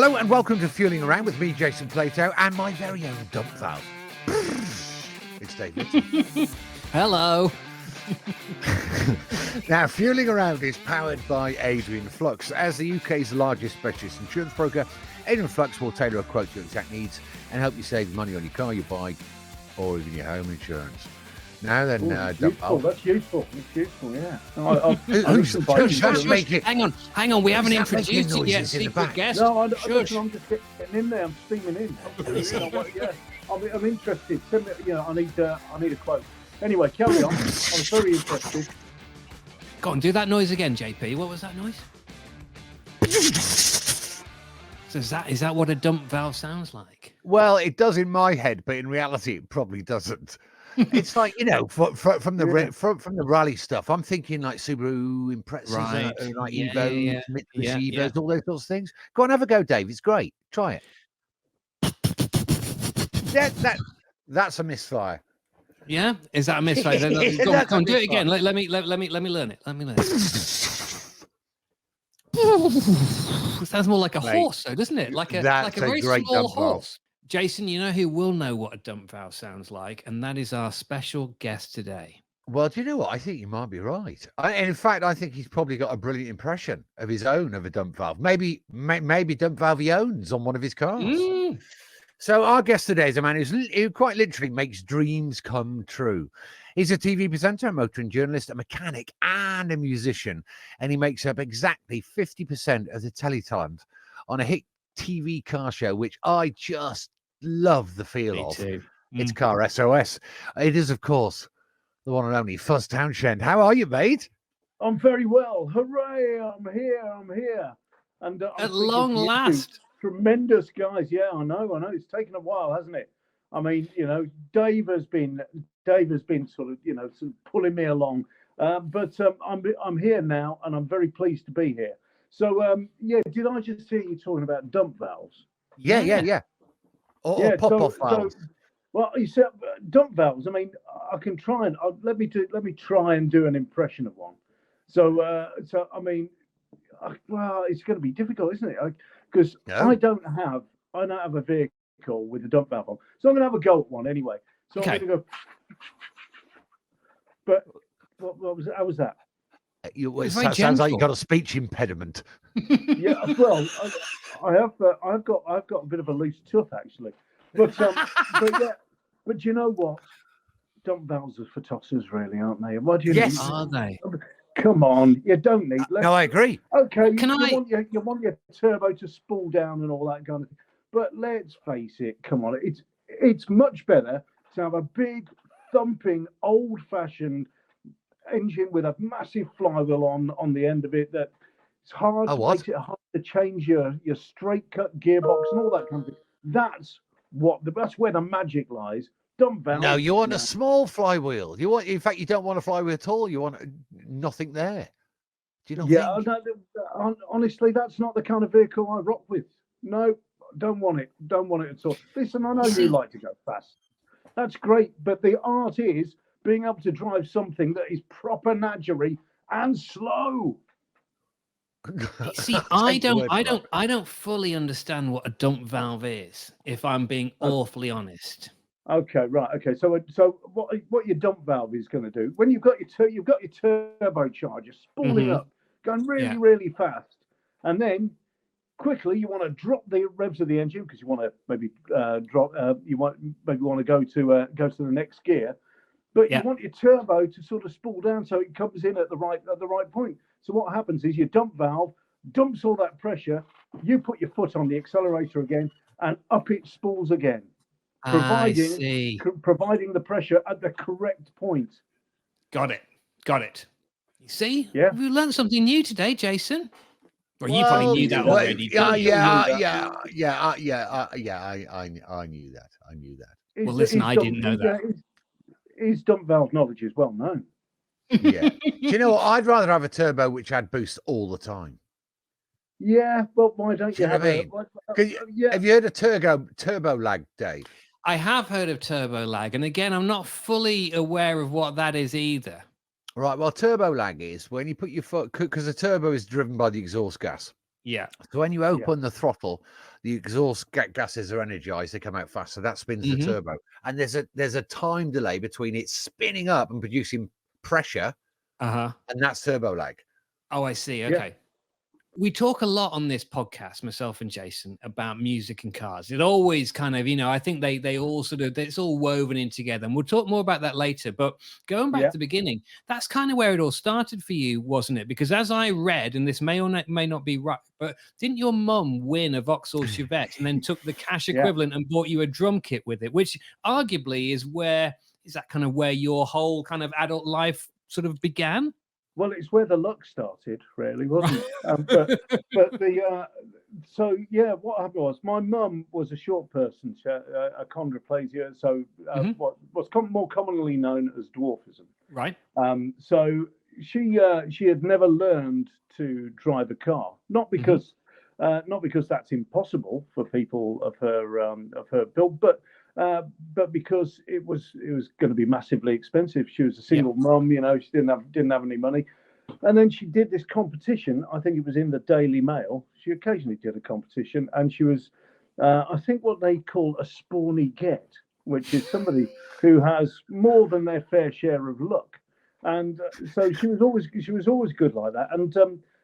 Hello and welcome to Fueling Around with me, Jason Plato, and my very own dump valve. It's Dave Vitty. Hello. Now, Fueling Around is powered by Adrian Flux. As the UK's largest specialist insurance broker, Adrian Flux will tailor a quote to your exact needs and help you save money on your car, your bike, or even your home insurance. Now then, That's useful. It's useful, yeah. Who's making? Hang on. We haven't introduced it yet. Secret guest. No, I'm just getting in there. I'm steaming in. I'm interested. Send me, I need a quote. Anyway, carry on. I'm very interested. Go on, do that noise again, JP. What was that noise? So is that what a dump valve sounds like? Well, it does in my head, but in reality, it probably doesn't. It's like, from the rally stuff, I'm thinking like Subaru Imprezas, Right. like Yeah, Evos, yeah, Mitsubishi yeah. Evos, all those sorts of things. Go on, have a go, Dave. It's great. Try it. That's a misfire. Yeah, is that a misfire? Go on, do it again. Let me learn it. It sounds more like a horse, though, doesn't it? Like a very small horse. Jason, you know who will know what a dump valve sounds like, and that is our special guest today. Well, do you know what? I think you might be right. And in fact, I think he's probably got a brilliant impression of his own of a dump valve. Maybe dump valve he owns on one of his cars. So our guest today is a man who quite literally makes dreams come true. He's a TV presenter, a motoring journalist, a mechanic, and a musician. And he makes up exactly 50% of the telly talent on a hit TV car show, which I just love the feel of. Too. It's Car SOS. It is, of course, the one and only Fuzz Townshend. How are you, mate? I'm very well. Hooray! I'm here. And at long last. Tremendous guys. Yeah, I know. It's taken a while, hasn't it? I mean, Dave has been sort of pulling me along. But I'm here now, and I'm very pleased to be here. So, did I just hear you talking about dump valves? Yeah. Or pop-off valves. Well, you said dump valves. I mean, I can try and let me try and do an impression of one. So I mean, well, it's going to be difficult, isn't it? Because I don't have a vehicle with a dump valve on, so I'm going to have a go at one anyway. So I'm going to go. But what was it? How was that? It sounds like you got a speech impediment. Yeah, well, I've got a bit of a loose tooth actually, but you know what? Dump valves are for tossers, really, aren't they? Why do you need? Are they? Come on, you don't need. No, I agree. Okay, you want your turbo to spool down and all that kind of thing, but let's face it. Come on, it's much better to have a big, thumping, old-fashioned engine with a massive flywheel on the end of it. That it's hard. Makes it hard to change your straight cut gearbox and all that kind of thing. That's where the magic lies. Dump valve. No, you want a small flywheel. In fact, you don't want a flywheel at all. You want nothing there. Do you not think? No, honestly, that's not the kind of vehicle I rock with. No, don't want it. Don't want it at all. Listen, I know you like to go fast. That's great, but the art is being able to drive something that is proper nadgery and slow. See, I don't fully understand what a dump valve is, if I'm being awfully honest. Okay, right. Okay, so what your dump valve is going to do when you've got your turbocharger spooling up, going really fast, and then quickly you want to drop the revs of the engine because you want to maybe want to go to the next gear. But you want your turbo to sort of spool down so it comes in at the right point. So what happens is your dump valve dumps all that pressure. You put your foot on the accelerator again, and up it spools again, providing the pressure at the correct point. Got it. You see? Yeah. We learned something new today, Jason. Well, you probably knew that already. I knew that. Well, listen, I didn't know that. His dump valve knowledge is well known. Yeah. Do you know what? I'd rather have a turbo which had boost all the time. Yeah, but why don't you have Have you heard of turbo lag, Dave? I have heard of turbo lag, and again, I'm not fully aware of what that is either. Right. Well, turbo lag is when you put your foot, because the turbo is driven by the exhaust gas. Yeah. So when you open the throttle, the exhaust gases are energized. They come out faster. That spins the turbo. And there's a time delay between it spinning up and producing pressure, and that's turbo lag. Oh, I see. Okay. We talk a lot on this podcast, myself and Jason, about music and cars. It always kind of, I think they all sort of, it's all woven in together. And we'll talk more about that later. But going back to the beginning, that's kind of where it all started for you, wasn't it? Because as I read, and this may or may not be right, but didn't your mum win a Vauxhall Chevette and then took the cash equivalent and bought you a drum kit with it, which arguably is that kind of where your whole kind of adult life sort of began? Well, it's where the luck started, really, wasn't it? What happened was my mum was a short person, achondroplasia, so what's more commonly known as dwarfism. Right. So she had never learned to drive a car, not because that's impossible for people of her build, but because it was going to be massively expensive. She was a single mum, she didn't have any money. And then she did this competition. I think it was in the Daily Mail. She occasionally did a competition, and she was, I think, what they call a spawny get, which is somebody who has more than their fair share of luck. And so she was always good like that. And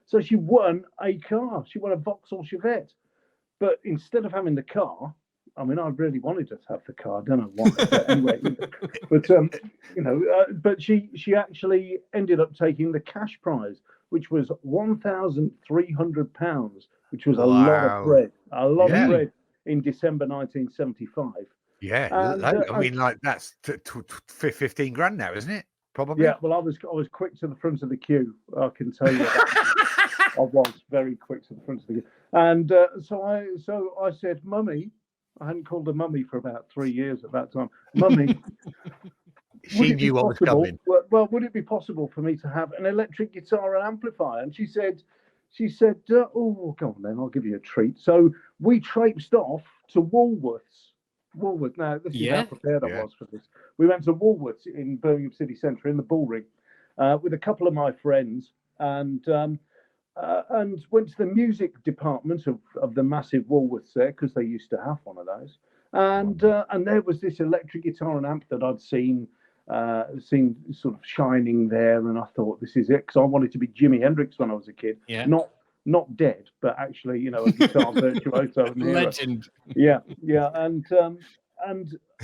so she won a car. She won a Vauxhall Chevette. But instead of having the car, I mean, I really wanted her to have the car. I don't know why, but anyway. But she actually ended up taking the cash prize, which was £1,300, which was a lot of bread. A lot of bread in December 1975. Yeah, I mean, like that's 15 grand now, isn't it? Probably. Yeah. Well, I was quick to the front of the queue. I can tell you that. I was very quick to the front of the queue, and so I said, "Mummy." I hadn't called her mummy for about 3 years at that time. Mummy, she knew what was coming. Well, would it be possible for me to have an electric guitar and amplifier? And she said, oh, go on then, I'll give you a treat. So we traipsed off to Woolworths. Now, this is how prepared I was for this. We went to Woolworths in Birmingham City Centre in the Bullring with a couple of my friends, and went to the music department of the massive Woolworths there, because they used to have one of those. And there was this electric guitar and amp that I'd seen sort of shining there, and I thought, this is it, because I wanted to be Jimi Hendrix when I was a kid. Yeah. Not dead, but actually, a guitar virtuoso. Legend. Yeah. And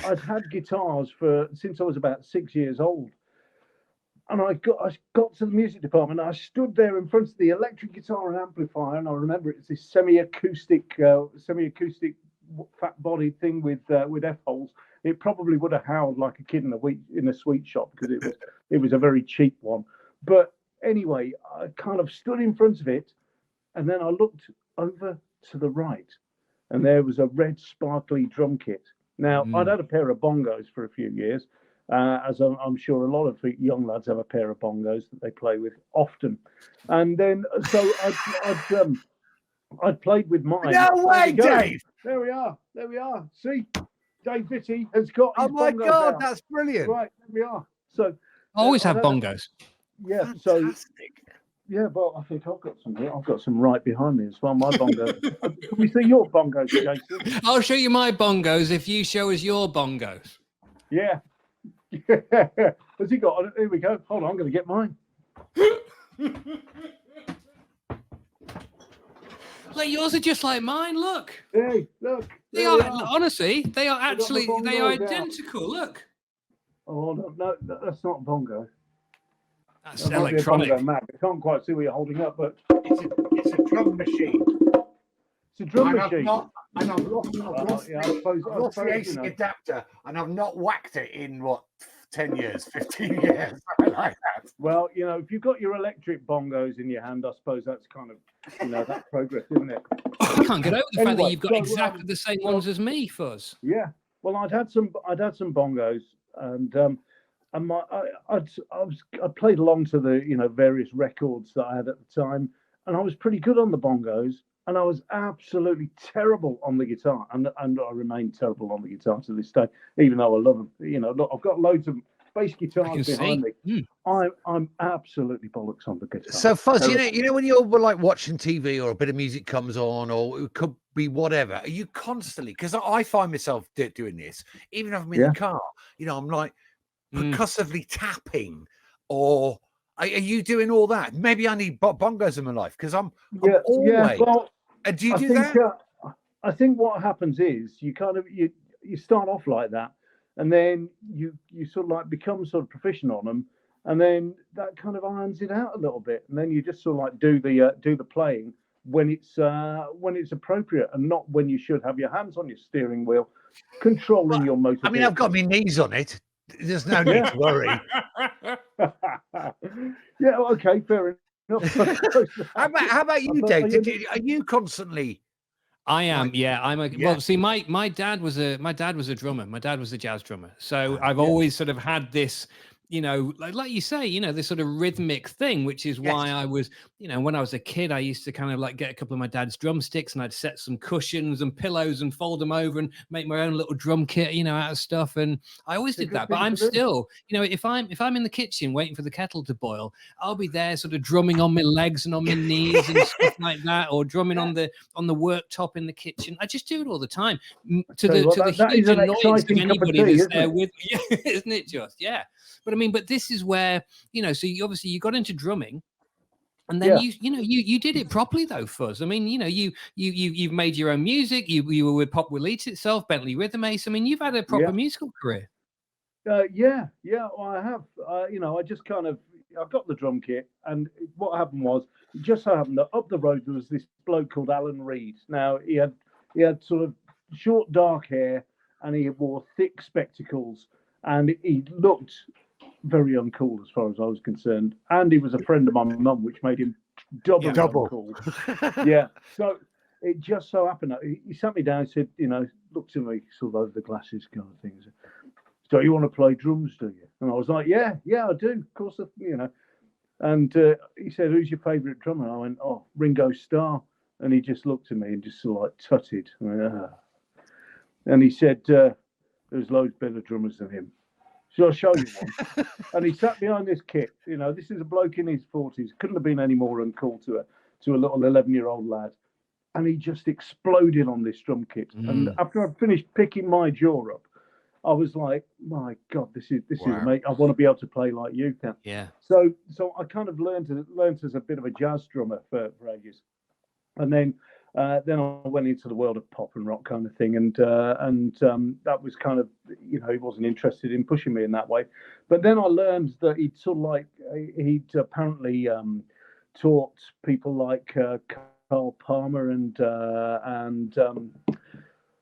I'd had guitars since I was about 6 years old. And I got to the music department. And I stood there in front of the electric guitar and amplifier, and I remember it's this semi-acoustic, fat-bodied thing with F-holes. It probably would have howled like a kid in a sweet shop, because it was a very cheap one. But anyway, I kind of stood in front of it, and then I looked over to the right, and there was a red sparkly drum kit. Now, I'd had a pair of bongos for a few years. As I'm sure a lot of young lads have a pair of bongos that they play with often, and then so I'd played with mine. No way, Dave! There we are. See, Dave Vitty has got. Oh my God, out. that's brilliant! Right, there we are. So I always have bongos. Yeah. Fantastic. So yeah, well, I think I've got some here. I've got some right behind me as well. My bongos. Can we see your bongos, Jason? I'll show you my bongos if you show us your bongos. Yeah. Has he got it? Here we go. Hold on, I'm going to get mine. Like, yours are just like mine. Look. Hey, look. They are honestly. They are actually. They are identical. Look. Oh no, that's not a bongo. That's electronic. Bongo mag. I can't quite see what you're holding up, but it's a drum machine. It's a drum machine. I've lost the AC adapter, and I've not whacked it in 10 years, 15 years, something like that. Well, if you've got your electric bongos in your hand, I suppose that's kind of, that's progress, isn't it? I can't get over the fact that you've got exactly the same ones as me, Fuzz. Yeah. Well, I'd had some bongos, and I played along to the various records that I had at the time, and I was pretty good on the bongos. And I was absolutely terrible on the guitar, and I remain terrible on the guitar to this day, even though I love them. I've got loads of bass guitars behind me. I'm absolutely bollocks on the guitar. So Fuzz, you know when you're like watching TV or a bit of music comes on, or it could be whatever, are you constantly, because I find myself doing this, even if I'm in the car, I'm like percussively tapping, or are you doing all that? Maybe I need bongos in my life because I'm always. Well, do you do that? I think what happens is you kind of you start off like that, and then you sort of like become sort of proficient on them, and then that kind of irons it out a little bit, and then you just sort of like do the playing when it's appropriate, and not when you should have your hands on your steering wheel, controlling your motor. I mean, I've got my knees on it. There's no need to worry. Yeah, okay, fair enough. How about you, Dave? Are you constantly? I am, well, see, my dad was a drummer. My dad was a jazz drummer. So I've always sort of had this, like you say, this sort of rhythmic thing, which is why I was, when I was a kid, I used to kind of like get a couple of my dad's drumsticks, and I'd set some cushions and pillows and fold them over and make my own little drum kit, out of stuff. And I always did that. But I'm still, if I'm in the kitchen waiting for the kettle to boil, I'll be there sort of drumming on my legs and on my knees and stuff like that, or drumming on the worktop in the kitchen. I just do it all the time, to the huge annoyance of anybody that's there with me. Isn't it just? Yeah. But this is where, so you got into drumming, and then you did it properly though, Fuzz. I mean, you've made your own music. You were with Pop Release itself, Bentley Rhythm Ace. I mean, you've had a proper musical career. Well, I have. I just kind of, I got the drum kit, and what happened was, it just so happened that up the road there was this bloke called Alan Reed. Now he had sort of short dark hair, and he wore thick spectacles, and he looked very uncool as far as I was concerned. And he was a friend of my mum, which made him double uncool. Yeah. So it just so happened that he sat me down and said, looked at me sort of over the glasses kind of thing. Said, so you want to play drums, do you? And I was like, yeah, I do. Of course, And he said, who's your favourite drummer? And I went, oh, Ringo Starr. And he just looked at me and just sort of like tutted. And he said, there's loads better drummers than him. So I'll show you one. And he sat behind this kit. This is a bloke in his 40s. Couldn't have been any more uncool to a little 11-year-old lad. And he just exploded on this drum kit. And after I finished picking my jaw up, I was like, my God, this is amazing. I want to be able to play like you can. Yeah. So I kind of learned as a bit of a jazz drummer for ages. And then I went into the world of pop and rock kind of thing, and that was kind of, he wasn't interested in pushing me in that way. But then I learned that he'd apparently taught people like Carl Palmer and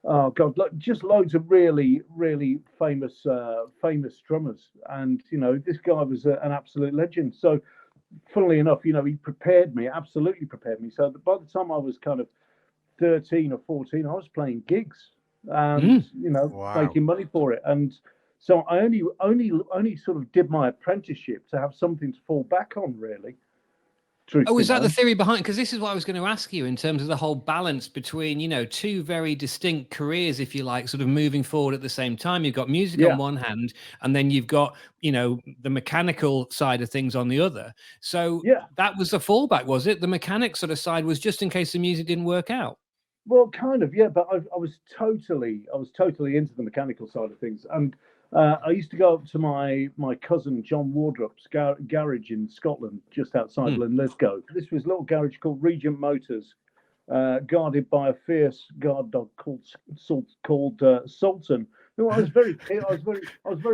oh God, just loads of really, really famous drummers. And this guy was an absolute legend. So funnily enough, he absolutely prepared me. So by the time I was kind of 13 or 14, I was playing gigs and making money for it. And so I only sort of did my apprenticeship to have something to fall back on, really. Oh, is that the theory behind? Because this is what I was going to ask you in terms of the whole balance between, two very distinct careers, if you like, sort of moving forward at the same time. You've got music on one hand, and then you've got, the mechanical side of things on the other. So that was the fallback, was it? The mechanic sort of side was just in case the music didn't work out. Well, kind of, yeah. But I was totally into the mechanical side of things, and I used to go up to my cousin John Wardrop's garage in Scotland, just outside Linlithgow. This was a little garage called Regent Motors, guarded by a fierce guard dog called Sultan. Who I was very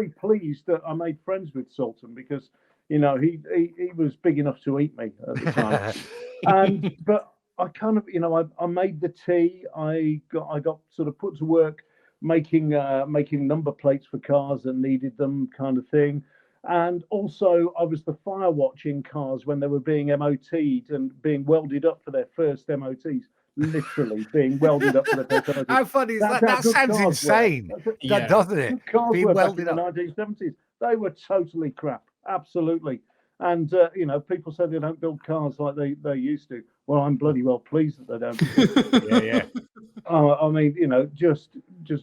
pleased that I made friends with Sultan, because he was big enough to eat me at the time. But I kind of I made the tea. I got sort of put to work making number plates for cars that needed them, kind of thing. And also I was the fire watching cars when they were being MOT'd and being welded up for their first MOTs, literally being welded up for their first MOTs. How funny is that? That sounds insane. That doesn't it? Cars being welded up in the 1970s. They were totally crap. Absolutely. And people say they don't build cars like they used to. Well, I'm bloody well pleased that they don't. Yeah. I mean, just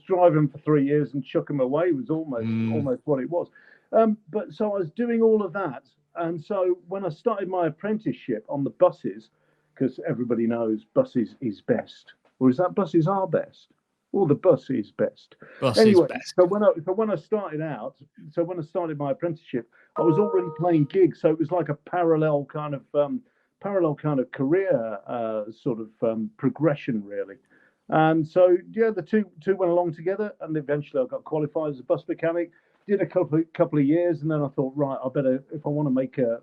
drive them for 3 years and chuck them away was almost what it was. But so I was doing all of that. And so when I started my apprenticeship on the buses, because everybody knows buses is best, or is that buses are best? Or the bus is best. Bus Anyway, is best. so when I started out, so when I started my apprenticeship, I was already playing gigs. So it was like a parallel kind of career sort of progression, really. And so yeah, the two went along together, and eventually I got qualified as a bus mechanic. Did a couple of years, and then I thought, right, I better, if I want to make a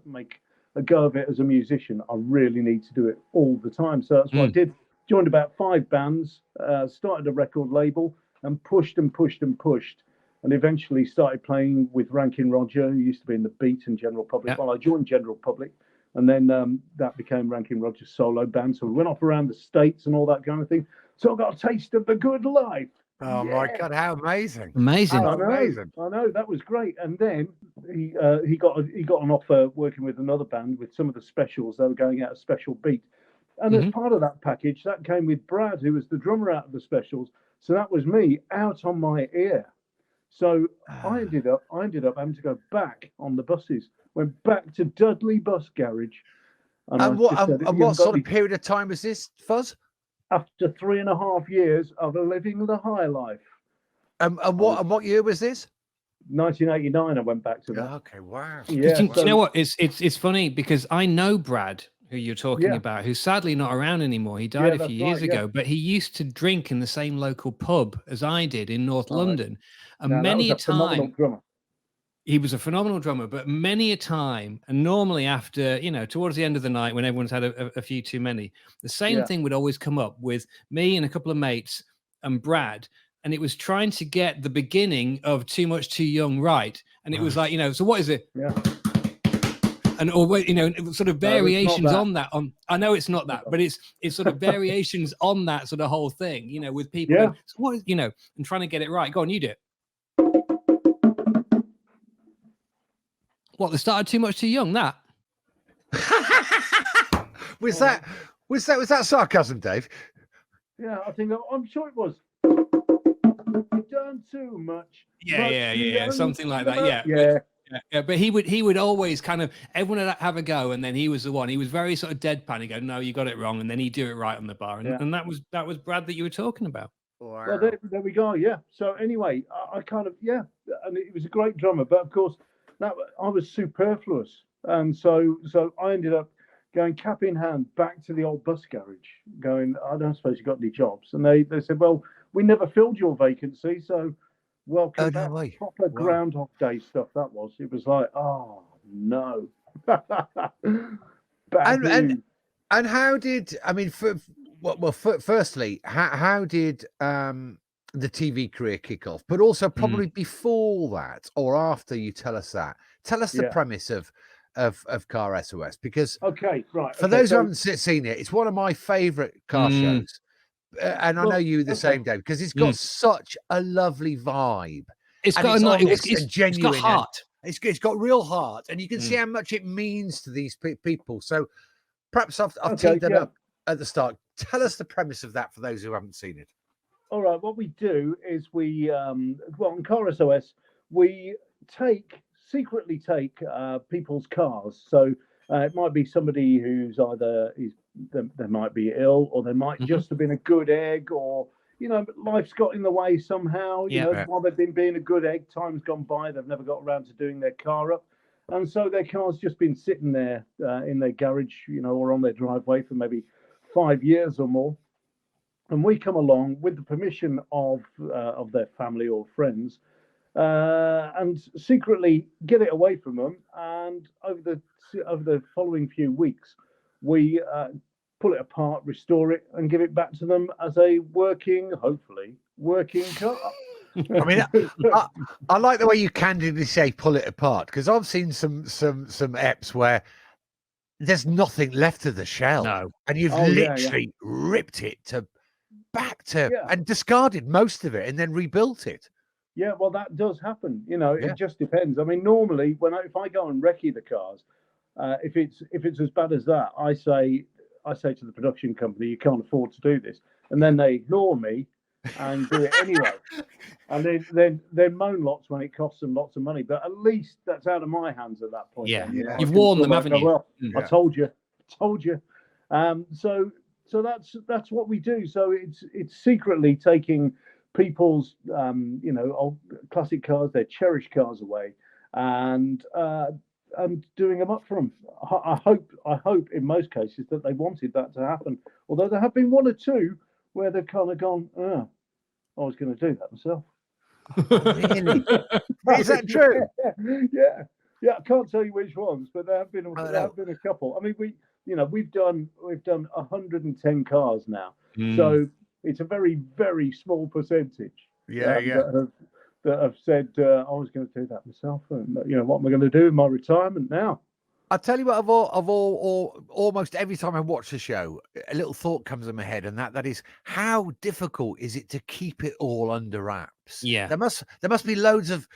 go of it as a musician, I really need to do it all the time. So that's what I did. Joined about 5 bands, started a record label, and pushed and pushed and pushed, and eventually started playing with Rankin Roger, who used to be in the Beat and General Public. Yeah. Well, I joined General Public, and then that became Rankin Roger's solo band. So we went off around the States and all that kind of thing. So I got a taste of the good life. Oh my God, how amazing! Amazing. How I know, that was great. And then he got an offer working with another band with some of the specials. They were going out a special beat. And as part of that package, that came with Brad, who was the drummer out of the specials. So that was me out on my ear. So I ended up having to go back on the buses. Went back to Dudley Bus Garage. And what sort of period of time was this, Fuzz? After 3.5 years of living the high life. And what year was this? 1989. I went back to that. Okay, wow. Yeah, do you know what? It's funny because I know Brad, who you're talking about, who's sadly not around anymore. He died a few years ago, but he used to drink in the same local pub as I did in North London. And many a time, he was a phenomenal drummer, but many a time, and normally after, towards the end of the night when everyone's had a few too many, the same thing would always come up with me and a couple of mates and Brad. And it was trying to get the beginning of Too Much Too Young right. And it was like, so what is it? Yeah. And sort of variations on that. I know it's not that, but it's sort of variations on that sort of whole thing, with people. Yeah. Going, so what is, and trying to get it right. Go on, you do it. What, the start of Too Much Too Young? That was that sarcasm, Dave? Yeah, I'm sure it was. You've done too much. Yeah, something like that. Yeah, but he would always kind of, everyone would have a go, and then he was the one. He was very sort of deadpan. He'd go, "No, you got it wrong," and then he'd do it right on the bar. And that was Brad that you were talking about. Wow. Well, there we go. Yeah. So anyway, I kind of and it was a great drummer, but of course, that I was superfluous, and so I ended up going cap in hand back to the old bus garage, going, "I don't suppose you got any jobs?" And they said, "Well, we never filled your vacancy, so." Welcome back. Proper Groundhog Day stuff. That was. It was like, oh no. and how did firstly, how did the TV career kick off? But also probably before that or after you tell us that. Tell us the premise of Car SOS, because for those who haven't seen it, it's one of my favorite car shows. And I know you the same, Dave, because it's got such a lovely vibe. It's got genuine heart. It's got real heart, and you can see how much it means to these people. So perhaps I've teed that up at the start. Tell us the premise of that for those who haven't seen it. All right. What we do is we, on Car SOS, we secretly take people's cars. So it might be somebody who's either they might be ill, or they might just have been a good egg, or life's got in the way somehow. While they've been being a good egg, time's gone by. They've never got around to doing their car up, and so their car's just been sitting there in their garage, or on their driveway for maybe 5 years or more. And we come along with the permission of their family or friends, and secretly get it away from them. And over the following few weeks, we pull it apart, restore it, and give it back to them as a hopefully working car. I mean, I like the way you candidly say "pull it apart," because I've seen some eps where there's nothing left of the shell, and you've literally ripped it back to and discarded most of it, and then rebuilt it. Yeah, well, that does happen. It just depends. I mean, normally if I go and recce the cars, if it's as bad as that, I say to the production company, "You can't afford to do this," and then they ignore me, and do it anyway. And then moan lots when it costs them lots of money. But at least that's out of my hands at that point. Yeah, then, you've warned them, haven't you? Well, Yeah. I told you. So that's what we do. So it's secretly taking people's old classic cars, their cherished cars away, and doing them up for them. I hope in most cases that they wanted that to happen. Although there have been one or two where they've kind of gone, I was going to do that myself. Really? Is that true? Yeah. I can't tell you which ones, but there have been a couple. I mean, we've done 110 cars now, so it's a very, very small percentage. That have said I was going to do that myself, and what am I going to do in my retirement now? I'll tell you what, almost every time I watch the show, a little thought comes in my head, and that is, how difficult is it to keep it all under wraps? Yeah. There must be loads of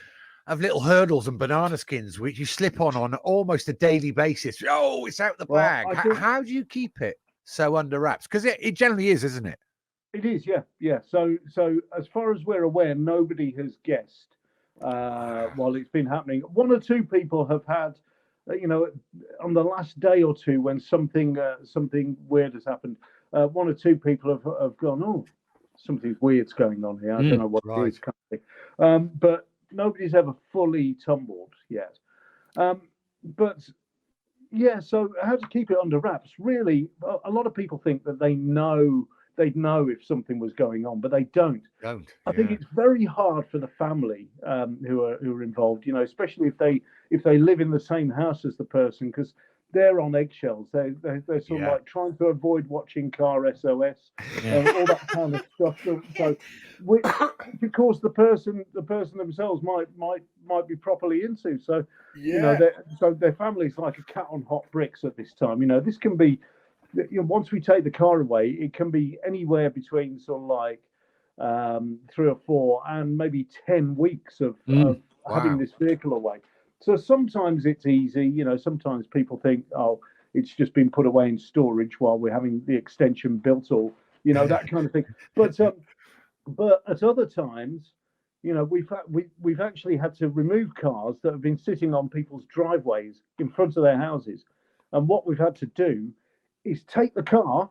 little hurdles and banana skins which you slip on almost a daily basis. Oh, it's out the bag. How do you keep it so under wraps? Because it generally is, isn't it? It is, yeah. So as far as we're aware, nobody has guessed while it's been happening. One or two people have had, on the last day or two when something weird has happened, one or two people have gone, oh, something weird's going on here. I don't know what it is, kind of thing. But nobody's ever fully tumbled yet. But yeah, so how to keep it under wraps? Really, a lot of people think that they'd know if something was going on, but they don't. I think it's very hard for the family who are involved, especially if they live in the same house as the person, because they're on eggshells. They're sort of like trying to avoid watching Car SOS and all that kind of stuff. So because the person themselves might be properly into. So so their family's like a cat on hot bricks at this time. This can be. Once we take the car away, it can be anywhere between sort of like 3 or 4 and maybe 10 weeks of having this vehicle away. So sometimes it's easy, sometimes people think, oh, it's just been put away in storage while we're having the extension built, or that kind of thing. But at other times, we've actually had to remove cars that have been sitting on people's driveways in front of their houses, and what we've had to do is take the car,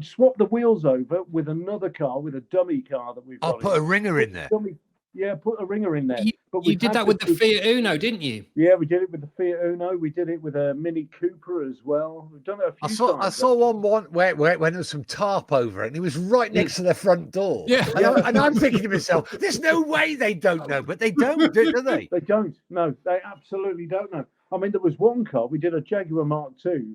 swap the wheels over with another car, with a dummy car that we've got. I'll put a ringer in there. Put a ringer in there. You did that with the Fiat Uno, didn't you? Yeah, we did it with the Fiat Uno. We did it with a Mini Cooper as well. We've done it a few times. I saw one where there was some tarp over it, and it was right next to their front door. Yeah. And I'm thinking to myself, there's no way they don't know, but they don't, do they? They don't. No, they absolutely don't know. I mean, there was one car, we did a Jaguar Mark II,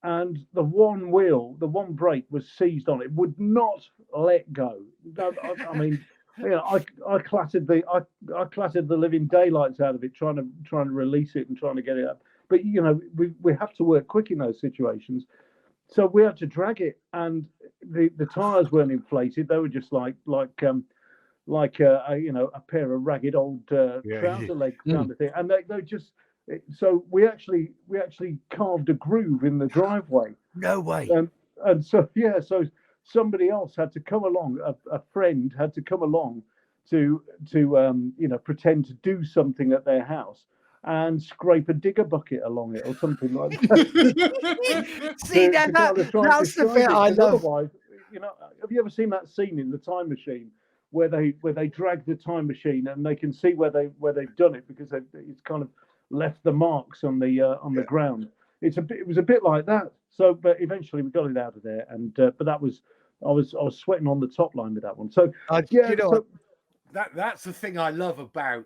and the one brake was seized on it, would not let go. I mean, I clattered the living daylights out of it, trying to release it and trying to get it up. But we have to work quick in those situations, so we had to drag it, and the tires weren't inflated; they were just like a pair of ragged old trouser legs kind of thing, and they just. So we actually carved a groove in the driveway. No way. And so somebody else had to come along. A friend had to come along to pretend to do something at their house and scrape a digger bucket along it or something like that. See, that's the bit I love. Otherwise, have you ever seen that scene in The Time Machine where they drag the time machine and they can see where they've done it because it's kind of left the marks on the ground. It was a bit like that. So, but eventually we got it out of there, and but that was I was sweating on the top line with that one. So that's the thing I love about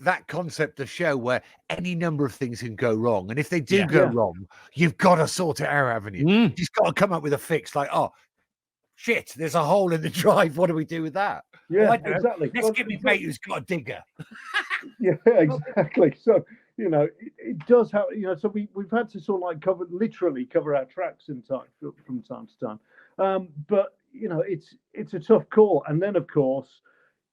that concept of show, where any number of things can go wrong, and if they do go wrong, you've got to sort it out, haven't you? You've just got to come up with a fix. Like, oh shit, there's a hole in the drive. What do we do with that? Yeah, exactly. Let's get me mate who's got a digger. Yeah, exactly. So it does have so we've had to sort of like literally cover our tracks from time to time. But it's a tough call, and then of course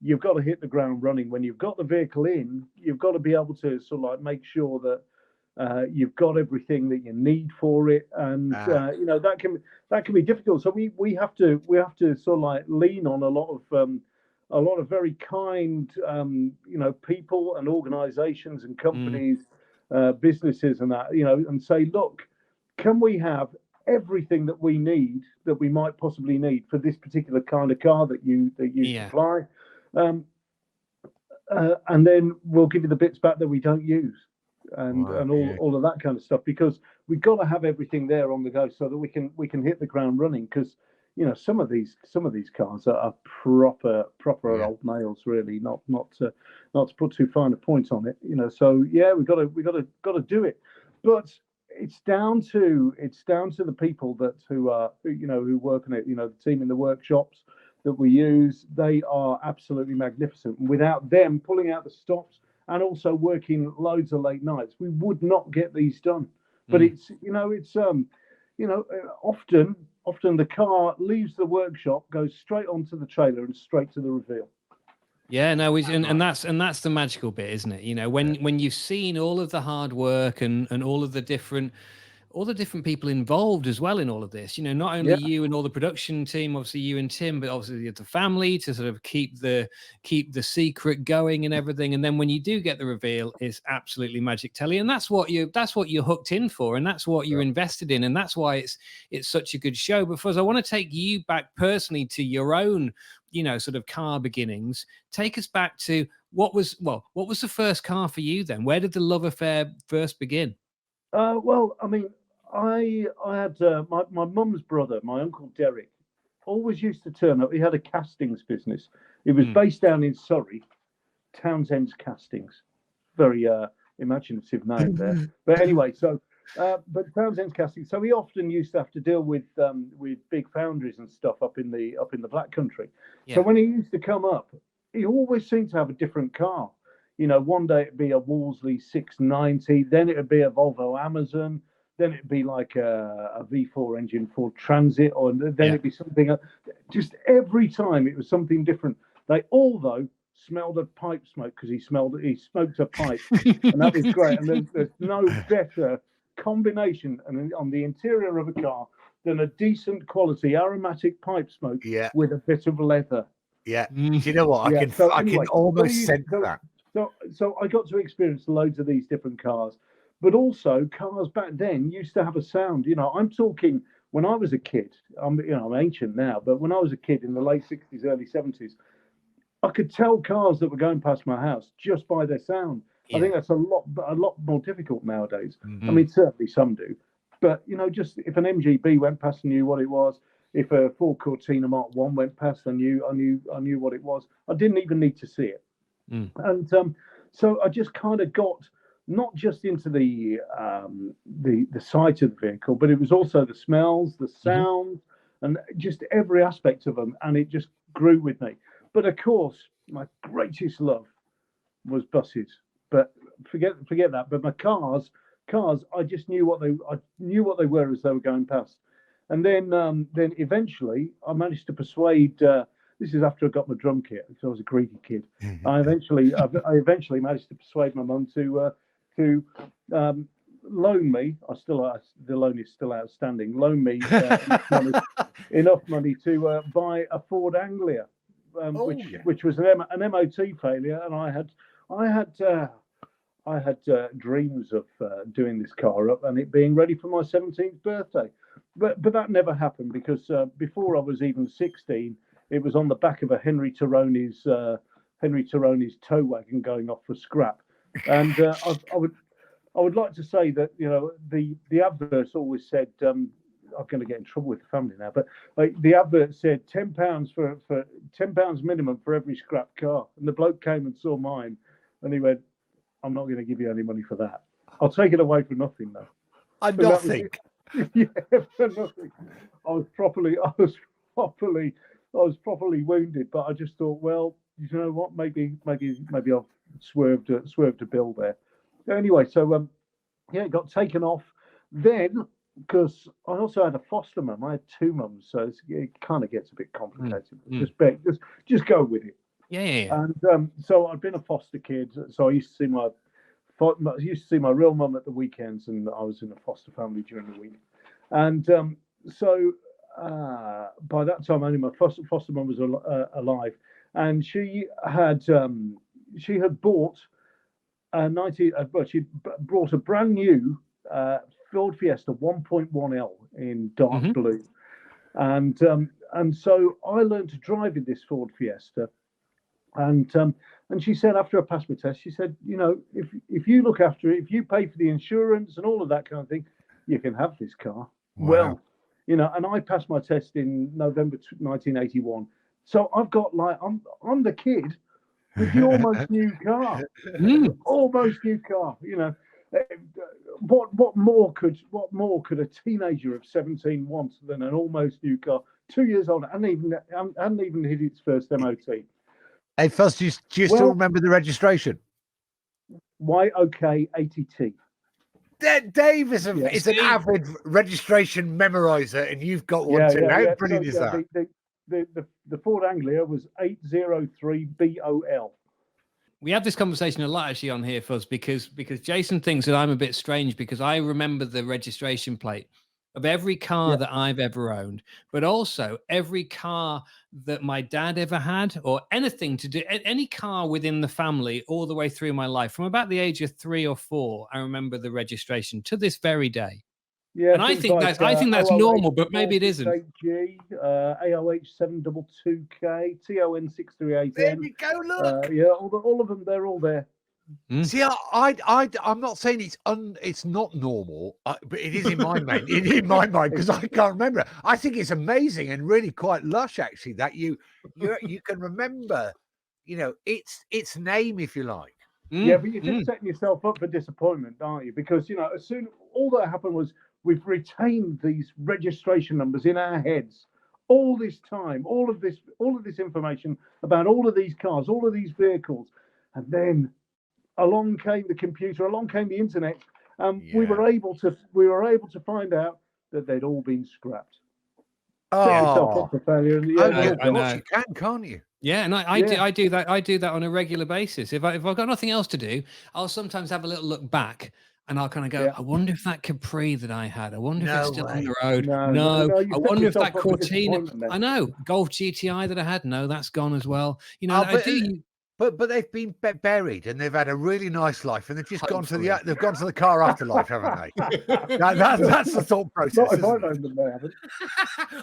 you've got to hit the ground running. When you've got the vehicle in, you've got to be able to sort of like make sure that You've got everything that you need for it, and you know, that can be difficult. So we have to sort of like lean on a lot of very kind you know, people and organisations and companies, businesses and that, you know, and say, look, can we have everything that we need, that we might possibly need for this particular kind of car that you supply, and then we'll give you the bits back that we don't use, and all of that kind of stuff, because we've got to have everything there on the go so that we can hit the ground running, because you know, some of these cars are proper old nails, really, not to put too fine a point on it, you know. So yeah, we got to do it, but it's down to the people who work on it, you know, the team in the workshops that we use. They are absolutely magnificent. Without them pulling out the stops and also working loads of late nights, we would not get these done. But it's often the car leaves the workshop, goes straight onto the trailer and straight to the reveal. Yeah, no, and that's the magical bit, isn't it? You know, when you've seen all of the hard work and all of the different people involved as well in all of this, you know, not only you and all the production team, obviously you and Tim, but obviously the family to sort of keep the secret going and everything. And then when you do get the reveal, it's absolutely magic, Telly. And that's what you're hooked in for, and that's what you're invested in, and that's why it's such a good show. But Fuzz, I want to take you back personally to your own, you know, sort of car beginnings. Take us back to what was the first car for you then? Where did the love affair first begin? Well, I mean, I had my mum's brother, my uncle Derek, always used to turn up. He had a castings business. He was based down in Surrey, Townshend's Castings. Very imaginative name there. But anyway, so but Townshend's Castings. So he often used to have to deal with big foundries and stuff up in the Black Country. Yeah. So when he used to come up, he always seemed to have a different car. You know, one day it'd be a Wolseley 690, then it'd be a Volvo Amazon, then it'd be like a V4 engine Ford Transit, or then it'd be something. Just every time it was something different. They all, though, smelled of pipe smoke, because he smoked a pipe, and that was great. And there's no better combination on the interior of a car than a decent quality aromatic pipe smoke with a bit of leather. Yeah. Do you know what? I can almost sense that. So I got to experience loads of these different cars, but also cars back then used to have a sound. You know, I'm talking when I was a kid. I'm ancient now, but when I was a kid in the late 60s, early 70s, I could tell cars that were going past my house just by their sound. Yeah. I think that's a lot more difficult nowadays. I mean, certainly some do, but you know, just if an MGB went past, I knew what it was. If a Ford Cortina Mark 1 went past, I knew what it was. I didn't even need to see it. And so I just kind of got not just into the sight of the vehicle, but it was also the smells, the sounds, and just every aspect of them, and it just grew with me. But of course, my greatest love was buses. But forget that. But my cars, I just knew what they were as they were going past. And then eventually, I managed to persuade. This is after I got my drum kit, because I was a greedy kid. I eventually managed to persuade my mum to loan me. The loan is still outstanding. Loan me enough money to buy a Ford Anglia, which was an MOT failure, and I had dreams of doing this car up and it being ready for my 17th birthday. But that never happened, because before I was even 16, it was on the back of a Henry Tarone's tow wagon going off for scrap. And I would like to say that, you know, the adverts always said, I'm going to get in trouble with the family now, but the advert said £10 for £10 minimum for every scrap car. And the bloke came and saw mine, and he went, "I'm not going to give you any money for that. I'll take it away for nothing, though." Nothing. Yeah, for nothing. I was properly wounded, but I just thought, well, you know what? Maybe I've swerved a bill there. Anyway, so it got taken off. Then, because I also had a foster mum, I had two mums, so it kind of gets a bit complicated. Just go with it. Yeah. And so I'd been a foster kid, so I used to see my I used to see my real mum at the weekends, and I was in a foster family during the week. And so by that time, only my foster mum was alive, and she had bought she brought a brand new Ford Fiesta 1.1L in dark blue, and so I learned to drive in this Ford Fiesta, and she said, after I passed my test, she said, if you look after it, if you pay for the insurance and all of that kind of thing, you can have this car. Wow. Well, and I passed my test in November 1981, so I've got I'm the kid with the almost new car, almost new car. What more could a teenager of 17 want than an almost new car? 2 years old, and hadn't even hit its first MOT. Hey, Fuzz, do you still remember the registration? YOK 80T. Dave is an avid registration memorizer, and you've got one too. How brilliant is that? The Ford Anglia was 803 BOL. We have this conversation a lot actually on here, Fuzz, because Jason thinks that I'm a bit strange because I remember the registration plate of every car that I've ever owned, but also every car that my dad ever had, or anything to do, any car within the family all the way through my life. From about the age of 3 or 4, I remember the registration to this very day. Yeah, and I think that's normal, but maybe it isn't. AOH 722K, TON 638N. There you go, look. All of them, they're all there. See, I'm not saying it's not normal, but it is in my mind. In my mind, because I can't remember it. I think it's amazing and really quite lush, actually, that you can remember, its name, if you like. Yeah, but you're just setting yourself up for disappointment, aren't you? Because as soon all that happened was we've retained these registration numbers in our heads all this time, all of this information about all of these cars, all of these vehicles, and then along came the computer, along came the internet, and we were able to find out that they'd all been scrapped. Set yourself up for failure. I know. You can't you? Yeah, and I do that. I do that on a regular basis. If I've got nothing else to do, I'll sometimes have a little look back, and I'll kind of go, I wonder if that Capri that I had, I wonder if it's still on the road. No. I wonder if that Cortina, I know, Golf GTI that I had, no, that's gone as well. But they've been buried and they've had a really nice life, and they've just gone to the car afterlife, haven't they? That's the thought process. Not if I owned them, they haven't.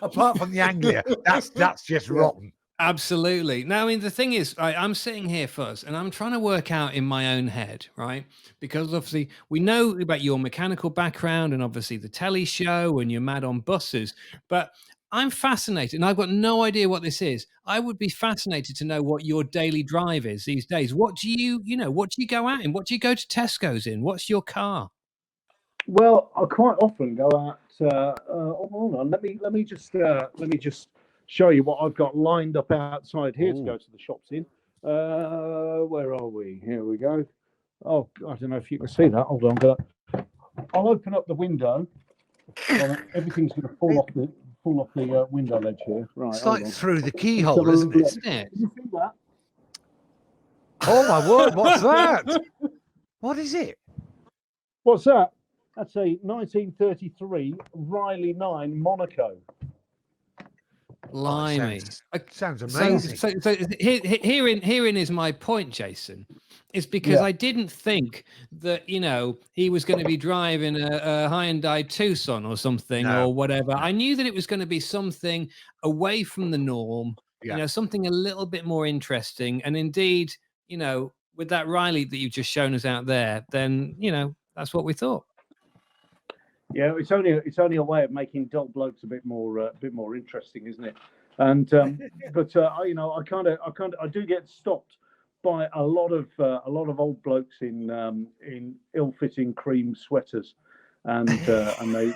Apart from the Anglia, that's just rotten. Absolutely. Now, I mean, the thing is, I'm sitting here, Fuzz, and I'm trying to work out in my own head, right? Because obviously we know about your mechanical background and obviously the telly show and you're mad on buses, but I'm fascinated, and I've got no idea what this is. I would be fascinated to know what your daily drive is these days. What do you go out in? What do you go to Tesco's in? What's your car? Well, I quite often go out. Hold on, let me just show you what I've got lined up outside here to go to the shops in. Where are we? Here we go. Oh, I don't know if you can see that. Hold on, I'll open up the window. Everything's going to fall off the window ledge here. Right. It's like through the keyhole, isn't it? Can you see that? Oh my word! What's that? What is it? What's that? That's a 1933 Riley 9 Monaco. Blimey. Sounds amazing. So herein is my point, Jason. It's because I didn't think that, he was going to be driving a Hyundai Tucson or something or whatever. I knew that it was going to be something away from the norm, something a little bit more interesting. And indeed, with that Riley that you've just shown us out there, then, that's what we thought. Yeah, it's only a way of making dull blokes a bit more interesting, isn't it? And I do get stopped by a lot of old blokes in ill-fitting cream sweaters, and they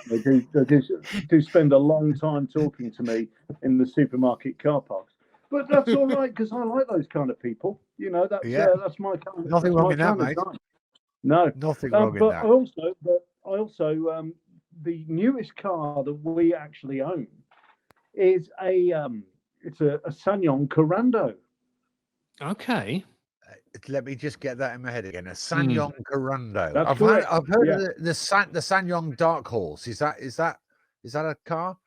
do spend a long time talking to me in the supermarket car parks. But that's all right, because I like those kind of people. That's my kind of. Nothing wrong with that, mate. No, nothing wrong with that. I also the newest car that we actually own is a Sanyong Corando. Okay. let me just get that in my head again. A Sanyong Corando. That's I've correct. heard Yeah. of the Sanyong Dark Horse. Is that a car?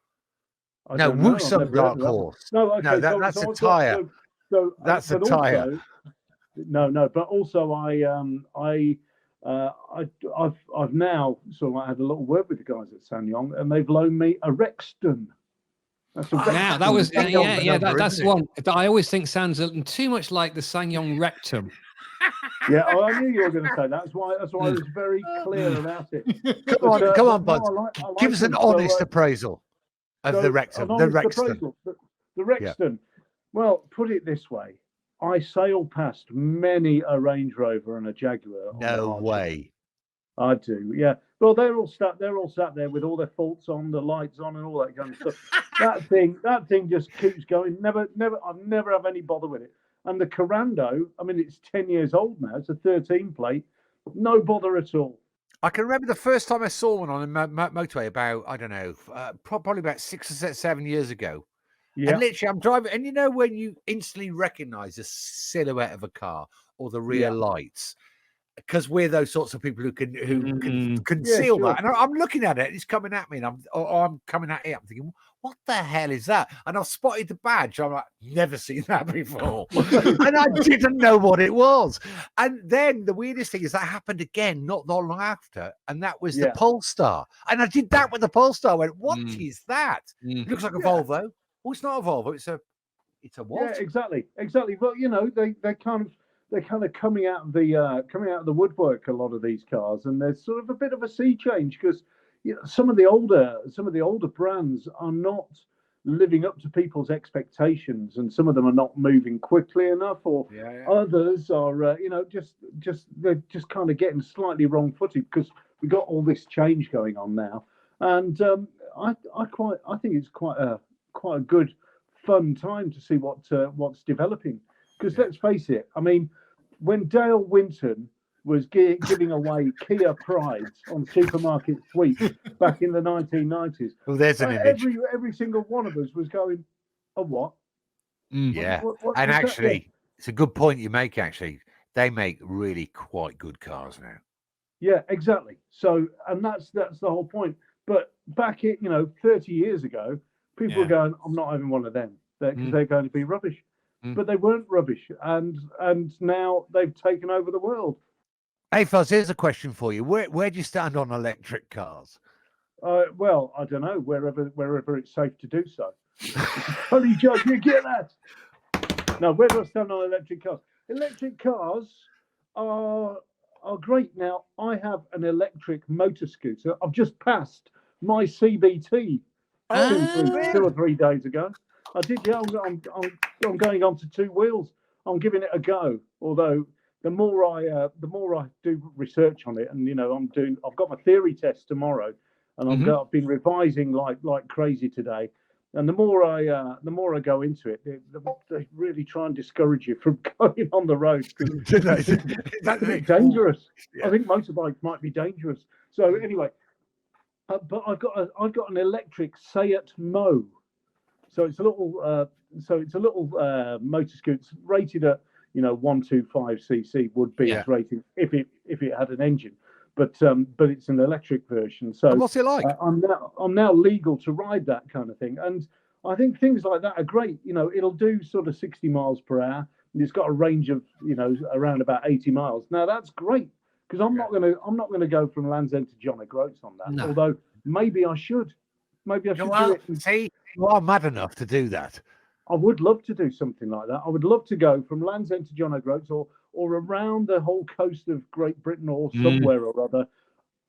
I No, don't know. I've Woosung never heard Dark of that one. Horse. No, okay. No, that's a I've got- tyre. That's a but tyre. also, no. But also, I've now sort of had a little word with the guys at Sanyong, and they've loaned me a Rexton. That's a Rexton. Now that was That's that's isn't it? one that I always think sounds too much like the Sanyong rectum. Yeah, I knew you were going to say that. That's why I was very clear about it. Come on, But, Bud. I like Give us an them. honest So, appraisal of so the an Rectum. The honest Rexton. appraisal. The Rexton. Well, put it this way. I sail past many a Range Rover and a Jaguar. on the No hardship. way. I do, yeah. Well, they're all sat there with all their faults on, the lights on, and all that kind of stuff. that thing just keeps going. I never have any bother with it. And the Corando, I mean, it's 10 years old now. It's a 13 plate. No bother at all. I can remember the first time I saw one on a motorway about, I don't know, probably about 6 or 7 years ago. Yeah, And literally, I'm driving, and you know when you instantly recognise the silhouette of a car or the rear lights, because we're those sorts of people who can conceal sure. that. And I'm looking at it, it's coming at me, and I'm coming at it. I'm thinking, what the hell is that? And I've spotted the badge. I'm like, never seen that before, and I didn't know what it was. And then the weirdest thing is that happened again not that long after, and that was the Polestar. And I did that with the Polestar. I went, what is that? It looks like a Volvo. Well, it's not a Volvo. It's a what? Yeah, exactly. Well, you know, they're kind of coming out of the woodwork, a lot of these cars, and there's sort of a bit of a sea change because some of the older brands are not living up to people's expectations, and some of them are not moving quickly enough, or others are they're just kind of getting slightly wrong-footed because we've got all this change going on now, and I think it's quite a good fun time to see what's developing, because let's face it, I mean, when Dale Winton was giving away Kia Prides on supermarket sweeps back in the 1990s, well, there's an image. Every single one of us was going, "A what?" Yeah, what and is that actually, then? it's a good point you make. Actually, they make really quite good cars now. Yeah, exactly. So, and that's the whole point. But back in 30 years ago, people were going, "I'm not having one of them because they're going to be rubbish." But they weren't rubbish, and now they've taken over the world. Hey, Fuzz, here's a question for you. Where do you stand on electric cars? Well, I don't know, wherever it's safe to do so. Funny joke, you get that? No, where do I stand on electric cars? Electric cars are great. Now, I have an electric motor scooter. I've just passed my CBT 2 or 3 days ago. I did. Yeah, I'm going on to 2 wheels. I'm giving it a go. Although the more I do research on it, and I've got my theory test tomorrow, and I've been revising like crazy today. And the more I go into it, they really try and discourage you from going on the road. It's dangerous. Yeah. I think motorbikes might be dangerous. So anyway, but I've got an electric Seat Mo. So it's a little motor scooter. It's rated at 125 cc would be its rating if it had an engine, but it's an electric version. So and what's it like? I'm now legal to ride that kind of thing, and I think things like that are great. It'll do sort of 60 miles per hour, and it's got a range of around about 80 miles. Now that's great because I'm not gonna go from Land's End to John O'Groats on that. No. Although maybe I should. Maybe I should do it. See, you are mad enough to do that. I would love to do something like that. I would love to go from Land's End to John O'Groats or around the whole coast of Great Britain or somewhere or other,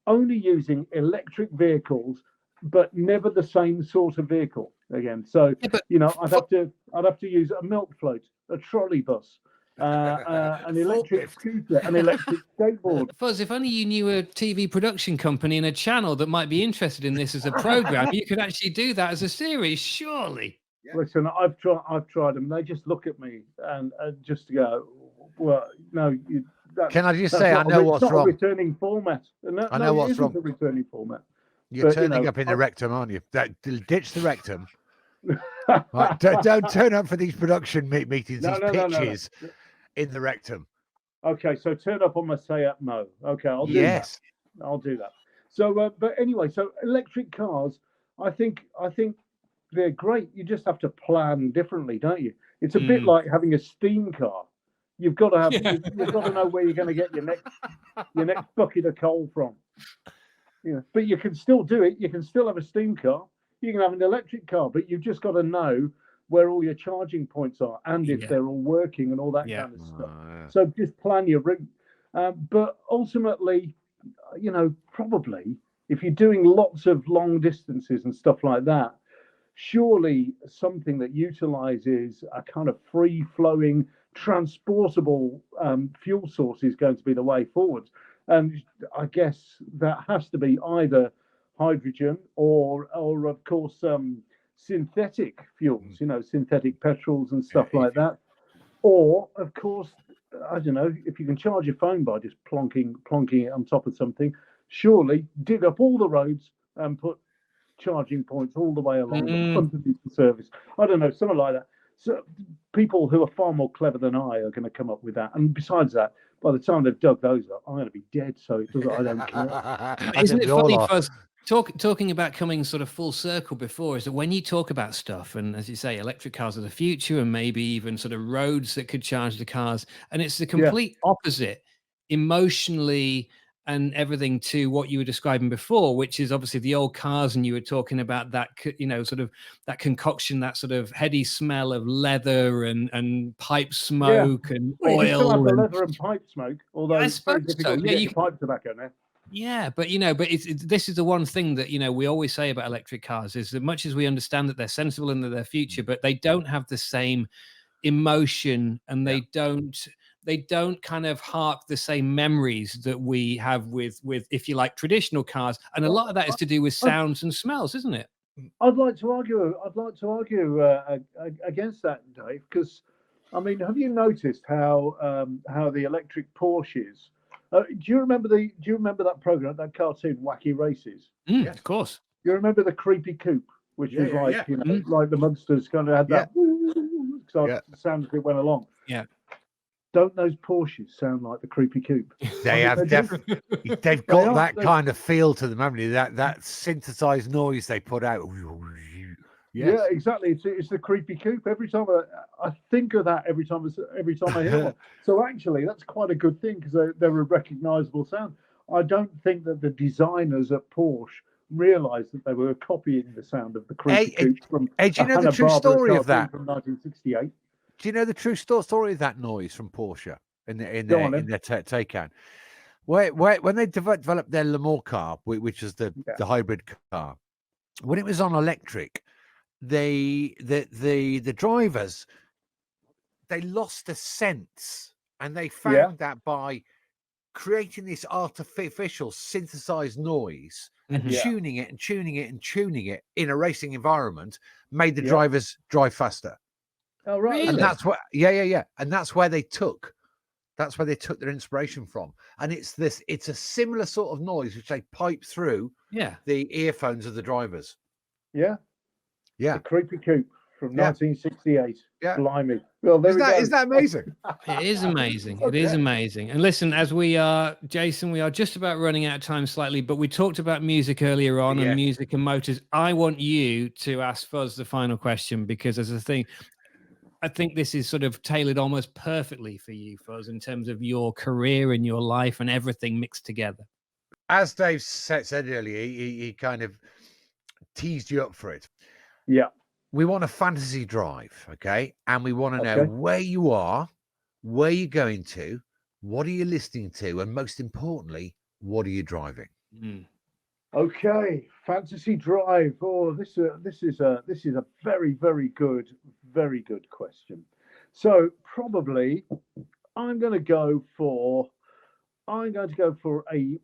only using electric vehicles, but never the same sort of vehicle again. So, I'd have to use a milk float, a trolley bus, an electric scooter, an electric skateboard. Fuzz, if only you knew a TV production company and a channel that might be interested in this as a program, you could actually do that as a series, surely. Yeah. Listen, I've tried them. They just look at me and just go, well, no. Can I just say, I know what's wrong. Not a returning format. I know what's wrong. A returning format. You're turning up in the rectum, aren't you? Ditch the rectum. Right, don't turn up for these production meetings, pitches in the rectum. Okay, so turn up on my Seat Mo. Okay, I'll do Yes. that. I'll do that. So, but anyway, so electric cars, I think they're great. You just have to plan differently, don't you? It's a bit like having a steam car. You've got to have you've got to know where you're going to get your next bucket of coal from. Yeah, but you can still do it. You can still have a steam car. You can have an electric car, but you've just got to know where all your charging points are and if they're all working and all that kind of stuff. So just plan your route. But ultimately, probably if you're doing lots of long distances and stuff like that, surely something that utilizes a kind of free-flowing, transportable fuel source is going to be the way forward. And I guess that has to be either hydrogen or of course, synthetic fuels, synthetic petrols and stuff like that. Or, of course, I don't know, if you can charge your phone by just plonking it on top of something, surely dig up all the roads and put charging points all the way along underneath the surface. I don't know, something like that. So people who are far more clever than I are going to come up with that. And besides that, by the time they've dug those up, I'm going to be dead. So it doesn't. I don't care. Isn't it funny, Fuzz? Talking about coming sort of full circle before is that when you talk about stuff, and as you say, electric cars are the future, and maybe even sort of roads that could charge the cars, and it's the complete opposite emotionally and everything to what you were describing before, which is obviously the old cars, and you were talking about that, sort of that concoction, that sort of heady smell of leather and pipe smoke and oil. You still have the leather and pipe smoke, although it's very difficult to get your pipe tobacco now. Yeah, but this is the one thing that we always say about electric cars is that much as we understand that they're sensible and they're their future, but they don't have the same emotion, and they don't kind of hark the same memories that we have with if you like traditional cars, and a lot of that is to do with sounds and smells, isn't it? I'd like to argue against that, Dave, because I mean, have you noticed how the electric Porsches? Do you remember that program, that cartoon, Wacky Races? Yes, of course. You remember the creepy coupe, which was like like the Munsters kind of had that sound as it went along. Yeah. Don't those Porsches sound like the creepy coupe? They've got that kind of feel to them, haven't they? That synthesized noise they put out. Yes. Yeah, exactly. It's the creepy coupe. Every time I think of that, every time I hear one. So actually, that's quite a good thing because they're a recognizable sound. I don't think that the designers at Porsche realized that they were copying the sound of the creepy coupe from. Do you know the true story of that? From 1968. Do you know the true story of that noise from Porsche in their Taycan? When they developed their Le Mans car, which is the hybrid car, when it was on electric, the drivers, they lost the sense, and they found that by creating this artificial synthesized noise and tuning it in a racing environment made the drivers drive faster. Oh, right. Really? And that's what, and that's where they took their inspiration from. And it's a similar sort of noise which they pipe through the earphones of the drivers. Yeah. Yeah. The creepy coupe from 1968. Yeah. Blimey. Well, there Isn't that amazing? It is amazing. It is amazing. And listen, as we are, Jason, we are just about running out of time slightly, but we talked about music earlier on and music and motors. I want you to ask Fuzz the final question, because as a thing, I think this is sort of tailored almost perfectly for you, Fuzz, in terms of your career and your life and everything mixed together. As Dave said earlier, he kind of teased you up for it. Yeah. We want a fantasy drive, okay? And we want to know where you are, where you're going to, what are you listening to, and most importantly, what are you driving? Okay, fantasy drive. Oh, this is a very, very good question. So probably I'm going to go for a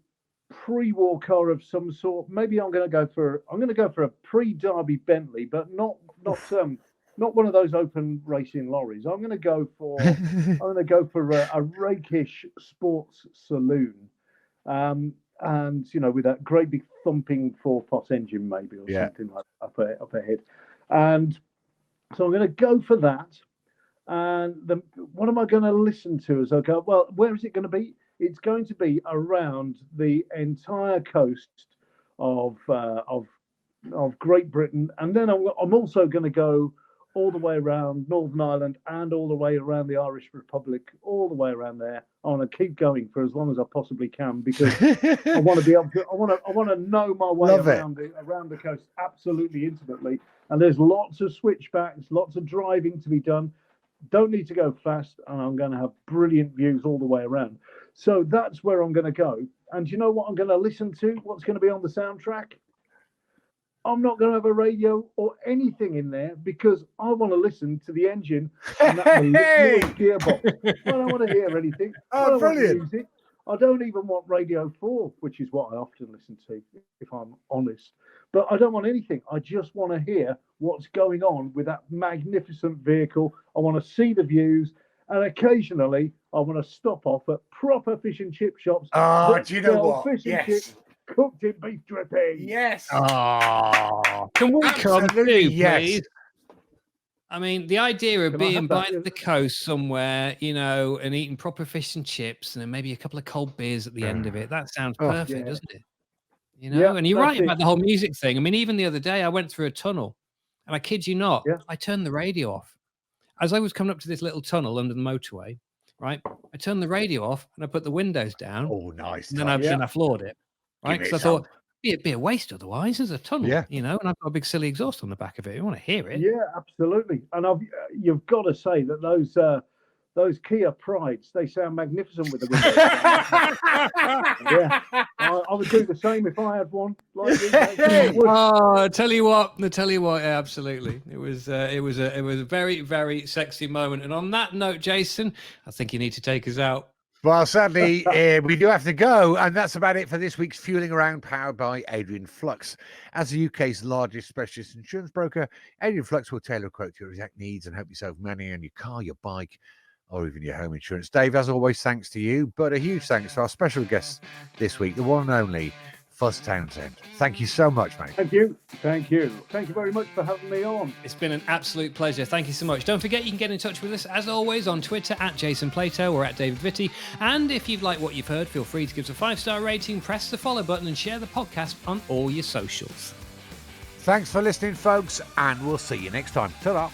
pre-war car of some sort. Maybe I'm going to go for a pre-Derby Bentley, but not one of those open racing lorries. I'm going to go for a rakish sports saloon, and with that great big thumping 4-pot engine maybe something like that up ahead. And so I'm going to go for that. And what am I going to listen to as I go? Well, where is it going to be? It's going to be around the entire coast of Great Britain, and then I'm also going to go all the way around Northern Ireland and all the way around the Irish Republic, all the way around there. I want to keep going for as long as I possibly can because I want to be able to. I want to know my way around the coast absolutely intimately. And there's lots of switchbacks, lots of driving to be done. Don't need to go fast, and I'm going to have brilliant views all the way around. So that's where I'm going to go. And you know what I'm going to listen to? What's going to be on the soundtrack? I'm not going to have a radio or anything in there because I want to listen to the engine and that little gearbox. I don't want to hear anything. Oh, brilliant. Music. I don't even want Radio 4, which is what I often listen to, if I'm honest. But I don't want anything. I just want to hear what's going on with that magnificent vehicle. I want to see the views. And occasionally, I want to stop off at proper fish and chip shops. Oh, do you know what? Fish and chips cooked in beef dripping. Yes. Oh, can we come too, please? I mean, the idea of being by the coast somewhere, you know, and eating proper fish and chips and then maybe a couple of cold beers at the end of it, that sounds perfect, doesn't it? You know, and you're right about the whole music thing. I mean, even the other day, I went through a tunnel and I kid you not, I turned the radio off. As I was coming up to this little tunnel under the motorway, right, I turned the radio off and I put the windows down. Oh, nice. And then I floored it. Right, because I thought it'd be a waste otherwise. There's a tunnel, you know, and I've got a big silly exhaust on the back of it. You want to hear it? Yeah, absolutely. And you've got to say that those Kia Prides, they sound magnificent with the windows. I would do the same if I had one. Like I tell you what, absolutely. It was a very, very sexy moment. And on that note, Jason, I think you need to take us out. Well, sadly, we do have to go. And that's about it for this week's Fueling Around, powered by Adrian Flux. As the UK's largest specialist insurance broker, Adrian Flux will tailor a quote to your exact needs and help you save money on your car, your bike, or even your home insurance. Dave, as always, thanks to you. But a huge thanks to our special guest this week, the one and only Fuzz Townshend. Thank you so much, mate. Thank you. Thank you. Thank you very much for having me on. It's been an absolute pleasure. Thank you so much. Don't forget, you can get in touch with us, as always, on Twitter at Jason Plato or at David Vitty. And if you've liked what you've heard, feel free to give us a 5-star rating, press the follow button, and share the podcast on all your socials. Thanks for listening, folks, and we'll see you next time. Ta-da.